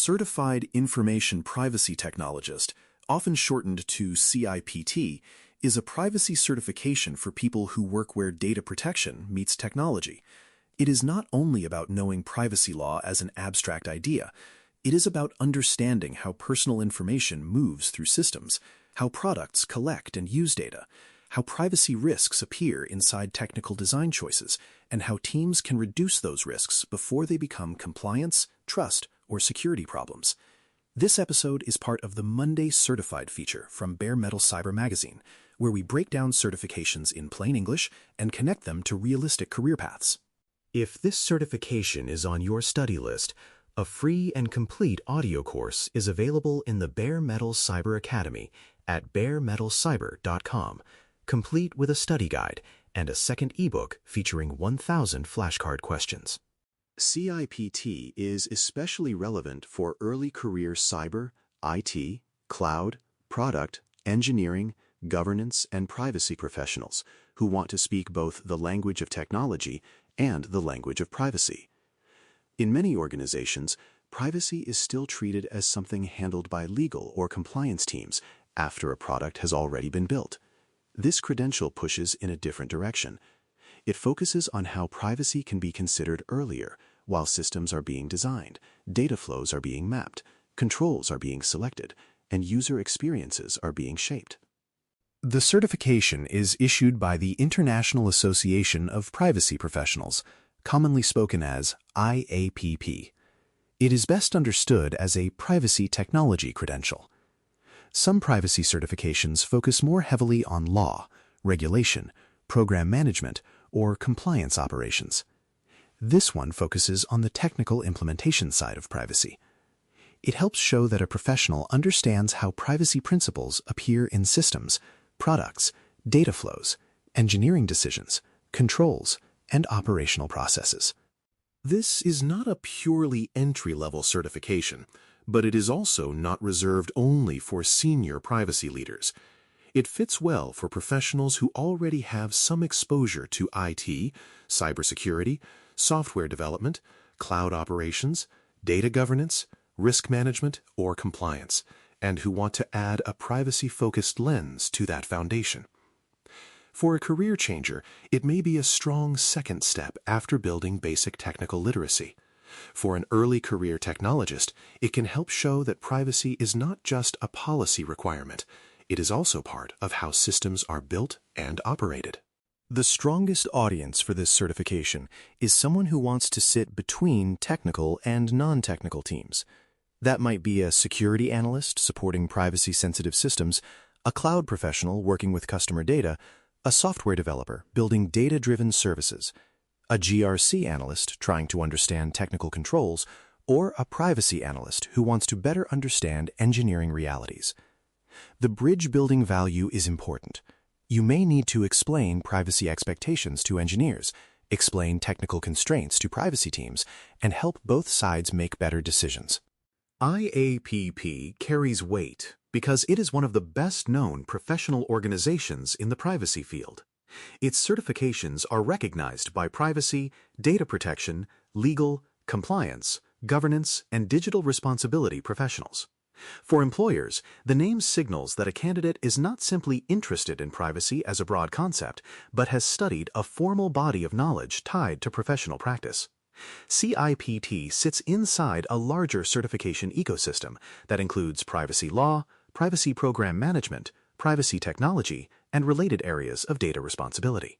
Certified Information Privacy Technologist, often shortened to CIPT, is a privacy certification for people who work where data protection meets technology. It is not only about knowing privacy law as an abstract idea. It is about understanding how personal information moves through systems, how products collect and use data, how privacy risks appear inside technical design choices, and how teams can reduce those risks before they become compliance, trust, or security problems. This episode is part of the Monday Certified feature from Bare Metal Cyber Magazine, where we break down certifications in plain English and connect them to realistic career paths. If this certification is on your study list, a free and complete audio course is available in the Bare Metal Cyber Academy at baremetalcyber.com, complete with a study guide and a second ebook featuring 1,000 flashcard questions. CIPT is especially relevant for early career cyber, IT, cloud, product, engineering, governance, and privacy professionals who want to speak both the language of technology and the language of privacy. In many organizations, privacy is still treated as something handled by legal or compliance teams after a product has already been built. This credential pushes in a different direction. It focuses on how privacy can be considered earlier, while systems are being designed, data flows are being mapped, controls are being selected, and user experiences are being shaped. The certification is issued by the International Association of Privacy Professionals, commonly spoken as IAPP. It is best understood as a privacy technology credential. Some privacy certifications focus more heavily on law, regulation, program management, or compliance operations. This one focuses on the technical implementation side of privacy. It helps show that a professional understands how privacy principles appear in systems, products, data flows, engineering decisions, controls, and operational processes. This is not a purely entry-level certification, but it is also not reserved only for senior privacy leaders. It fits well for professionals who already have some exposure to IT, cybersecurity, software development, cloud operations, data governance, risk management, or compliance, and who want to add a privacy-focused lens to that foundation. For a career changer, it may be a strong second step after building basic technical literacy. For an early career technologist, it can help show that privacy is not just a policy requirement. It is also part of how systems are built and operated. The strongest audience for this certification is someone who wants to sit between technical and non-technical teams. That might be a security analyst supporting privacy-sensitive systems, a cloud professional working with customer data, a software developer building data-driven services, a GRC analyst trying to understand technical controls, or a privacy analyst who wants to better understand engineering realities. The bridge-building value is important. You may need to explain privacy expectations to engineers, explain technical constraints to privacy teams, and help both sides make better decisions. IAPP carries weight because it is one of the best-known professional organizations in the privacy field. Its certifications are recognized by privacy, data protection, legal, compliance, governance, and digital responsibility professionals. For employers, the name signals that a candidate is not simply interested in privacy as a broad concept, but has studied a formal body of knowledge tied to professional practice. CIPT sits inside a larger certification ecosystem that includes privacy law, privacy program management, privacy technology, and related areas of data responsibility.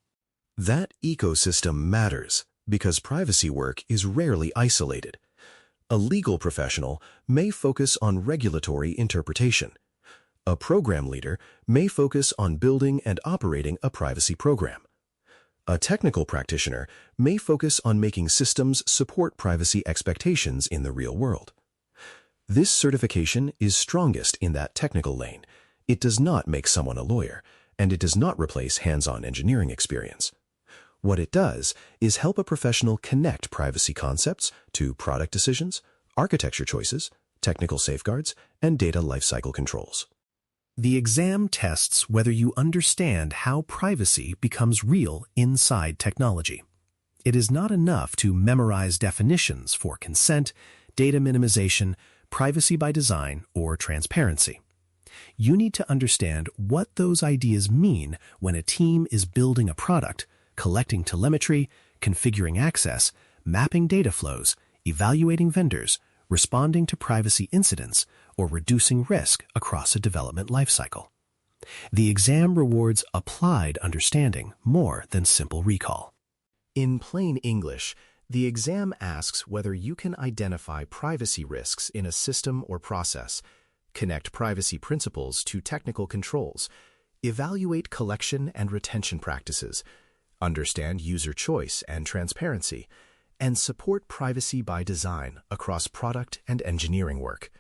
That ecosystem matters because privacy work is rarely isolated. A legal professional may focus on regulatory interpretation. A program leader may focus on building and operating a privacy program. A technical practitioner may focus on making systems support privacy expectations in the real world. This certification is strongest in that technical lane. It does not make someone a lawyer, and it does not replace hands-on engineering experience. What it does is help a professional connect privacy concepts to product decisions, architecture choices, technical safeguards, and data lifecycle controls. The exam tests whether you understand how privacy becomes real inside technology. It is not enough to memorize definitions for consent, data minimization, privacy by design, or transparency. You need to understand what those ideas mean when a team is building a product, collecting telemetry, configuring access, mapping data flows, evaluating vendors, responding to privacy incidents, or reducing risk across a development lifecycle. The exam rewards applied understanding more than simple recall. In plain English, the exam asks whether you can identify privacy risks in a system or process, connect privacy principles to technical controls, evaluate collection and retention practices, understand user choice and transparency, and support privacy by design across product and engineering work.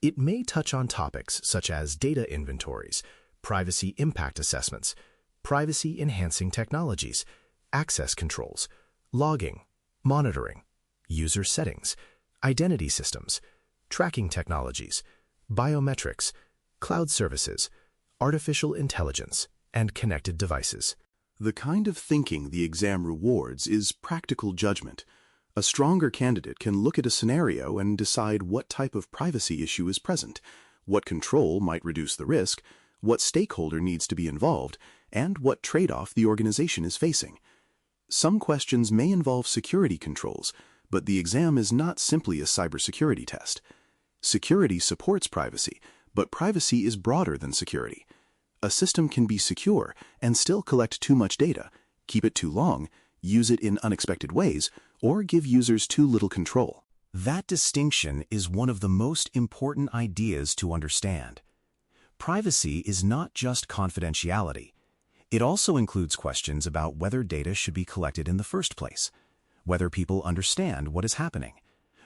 It may touch on topics such as data inventories, privacy impact assessments, privacy-enhancing technologies, access controls, logging, monitoring, user settings, identity systems, tracking technologies, biometrics, cloud services, artificial intelligence, and connected devices. The kind of thinking the exam rewards is practical judgment. A stronger candidate can look at a scenario and decide what type of privacy issue is present, what control might reduce the risk, what stakeholder needs to be involved, and what trade-off the organization is facing. Some questions may involve security controls, but the exam is not simply a cybersecurity test. Security supports privacy, but privacy is broader than security. A system can be secure and still collect too much data, keep it too long, use it in unexpected ways, or give users too little control. That distinction is one of the most important ideas to understand. Privacy is not just confidentiality. It also includes questions about whether data should be collected in the first place, whether people understand what is happening,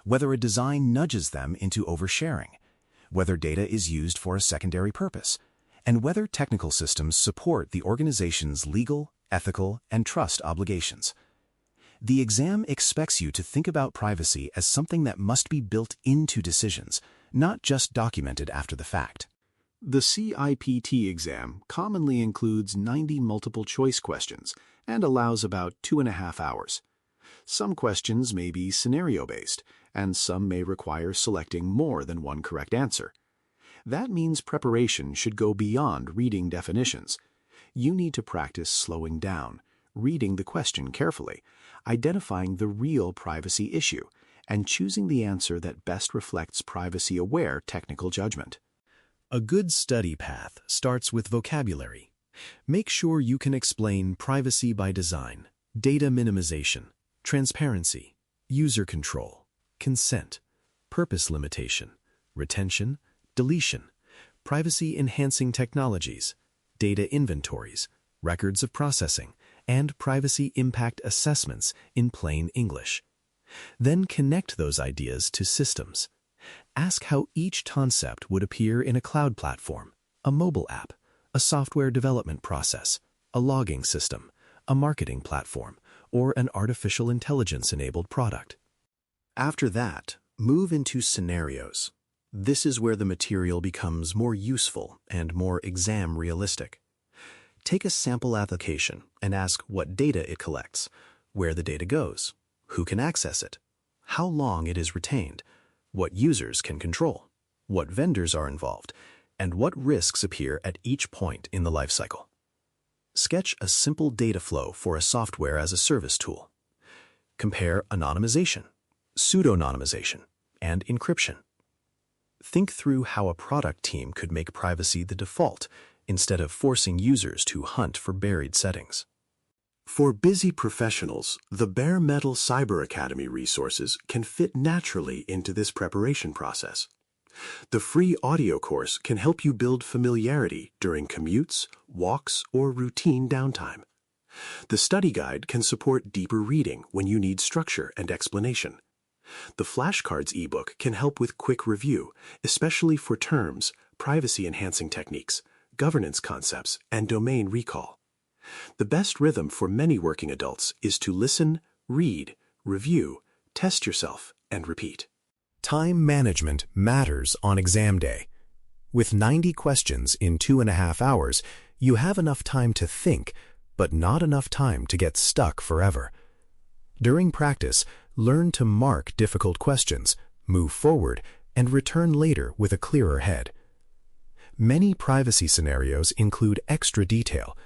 whether a design nudges them into oversharing, whether data is used for a secondary purpose, and whether technical systems support the organization's legal, ethical, and trust obligations. The exam expects you to think about privacy as something that must be built into decisions, not just documented after the fact. The CIPT exam commonly includes 90 multiple-choice questions and allows about 2.5 hours. Some questions may be scenario-based, and some may require selecting more than one correct answer. That means preparation should go beyond reading definitions. You need to practice slowing down, reading the question carefully, identifying the real privacy issue, and choosing the answer that best reflects privacy-aware technical judgment. A good study path starts with vocabulary. Make sure you can explain privacy by design, data minimization, transparency, user control, consent, purpose limitation, retention, deletion, privacy-enhancing technologies, data inventories, records of processing, and privacy impact assessments in plain English. Then connect those ideas to systems. Ask how each concept would appear in a cloud platform, a mobile app, a software development process, a logging system, a marketing platform, or an artificial intelligence-enabled product. After that, move into scenarios. This is where the material becomes more useful and more exam realistic. Take a sample application and ask what data it collects, where the data goes, who can access it, how long it is retained, what users can control, what vendors are involved, and what risks appear at each point in the lifecycle. Sketch a simple data flow for a software-as-a-service tool. Compare anonymization, pseudonymization, and encryption. Think through how a product team could make privacy the default instead of forcing users to hunt for buried settings. For busy professionals, the Bare Metal Cyber Academy resources can fit naturally into this preparation process. The free audio course can help you build familiarity during commutes, walks, or routine downtime. The study guide can support deeper reading when you need structure and explanation. The flashcards ebook can help with quick review, especially for terms, privacy-enhancing techniques, governance concepts, and domain recall. The best rhythm for many working adults is to listen, read, review, test yourself, and repeat. Time management matters on exam day. With 90 questions in 2.5 hours, you have enough time to think, but not enough time to get stuck forever. During practice, learn to mark difficult questions, move forward, and return later with a clearer head. Many privacy scenarios include extra detail.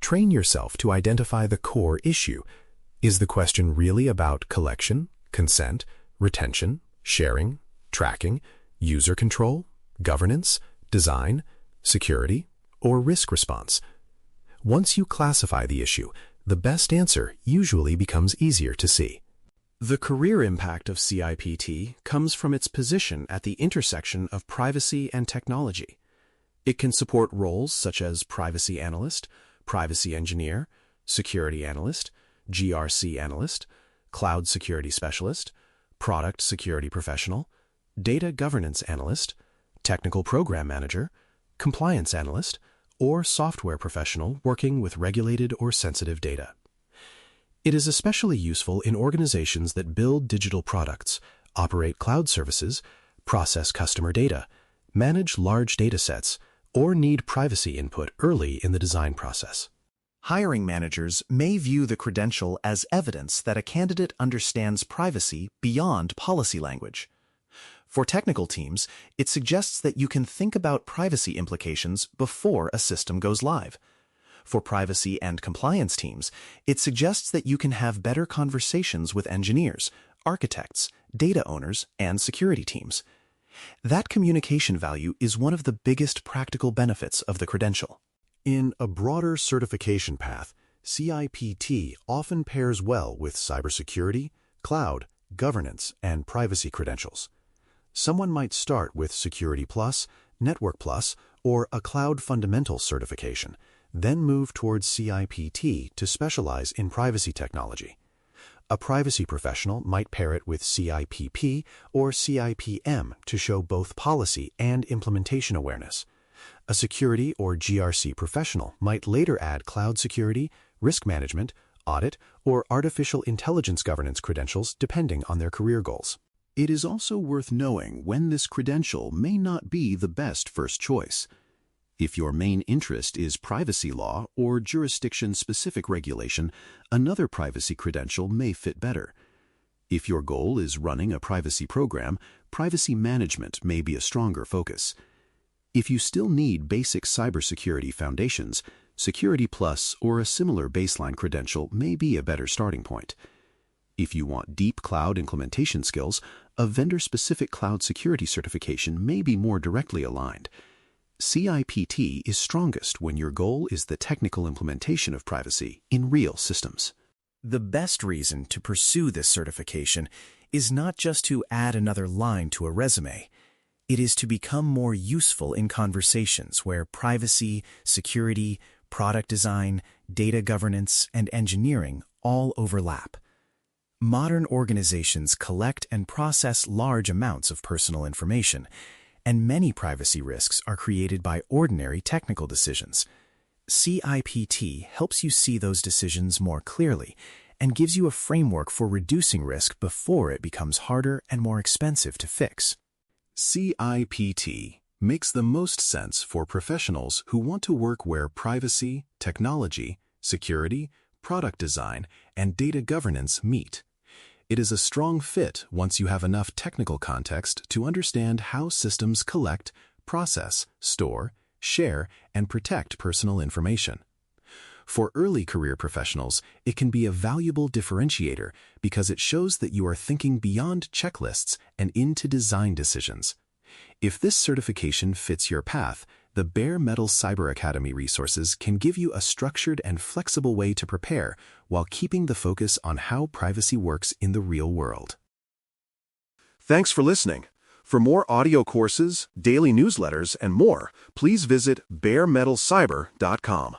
Train yourself to identify the core issue. Is the question really about collection, consent, retention, sharing, tracking, user control, governance, design, security, or risk response? Once you classify the issue, the best answer usually becomes easier to see. The career impact of CIPT comes from its position at the intersection of privacy and technology. It can support roles such as privacy analyst, privacy engineer, security analyst, GRC analyst, cloud security specialist, product security professional, data governance analyst, technical program manager, compliance analyst, or software professional working with regulated or sensitive data. It is especially useful in organizations that build digital products, operate cloud services, process customer data, manage large data sets, or need privacy input early in the design process. Hiring managers may view the credential as evidence that a candidate understands privacy beyond policy language. For technical teams, it suggests that you can think about privacy implications before a system goes live. For privacy and compliance teams, it suggests that you can have better conversations with engineers, architects, data owners, and security teams. That communication value is one of the biggest practical benefits of the credential. In a broader certification path, CIPT often pairs well with cybersecurity, cloud, governance, and privacy credentials. Someone might start with Security Plus, Network Plus, or a Cloud Fundamentals certification, then move towards CIPT to specialize in privacy technology. A privacy professional might pair it with CIPP or CIPM to show both policy and implementation awareness. A security or GRC professional might later add cloud security, risk management, audit, or artificial intelligence governance credentials depending on their career goals. It is also worth knowing when this credential may not be the best first choice. If your main interest is privacy law or jurisdiction-specific regulation, another privacy credential may fit better. If your goal is running a privacy program, privacy management may be a stronger focus. If you still need basic cybersecurity foundations, Security Plus or a similar baseline credential may be a better starting point. If you want deep cloud implementation skills, a vendor-specific cloud security certification may be more directly aligned. CIPT is strongest when your goal is the technical implementation of privacy in real systems. The best reason to pursue this certification is not just to add another line to a resume. It is to become more useful in conversations where privacy, security, product design, data governance, and engineering all overlap. Modern organizations collect and process large amounts of personal information, and many privacy risks are created by ordinary technical decisions. CIPT helps you see those decisions more clearly and gives you a framework for reducing risk before it becomes harder and more expensive to fix. CIPT makes the most sense for professionals who want to work where privacy, technology, security, product design, and data governance meet. It is a strong fit once you have enough technical context to understand how systems collect, process, store, share, and protect personal information. For early career professionals, it can be a valuable differentiator because it shows that you are thinking beyond checklists and into design decisions. If this certification fits your path, the Bare Metal Cyber Academy resources can give you a structured and flexible way to prepare while keeping the focus on how privacy works in the real world. Thanks for listening. For more audio courses, daily newsletters, and more, please visit baremetalcyber.com.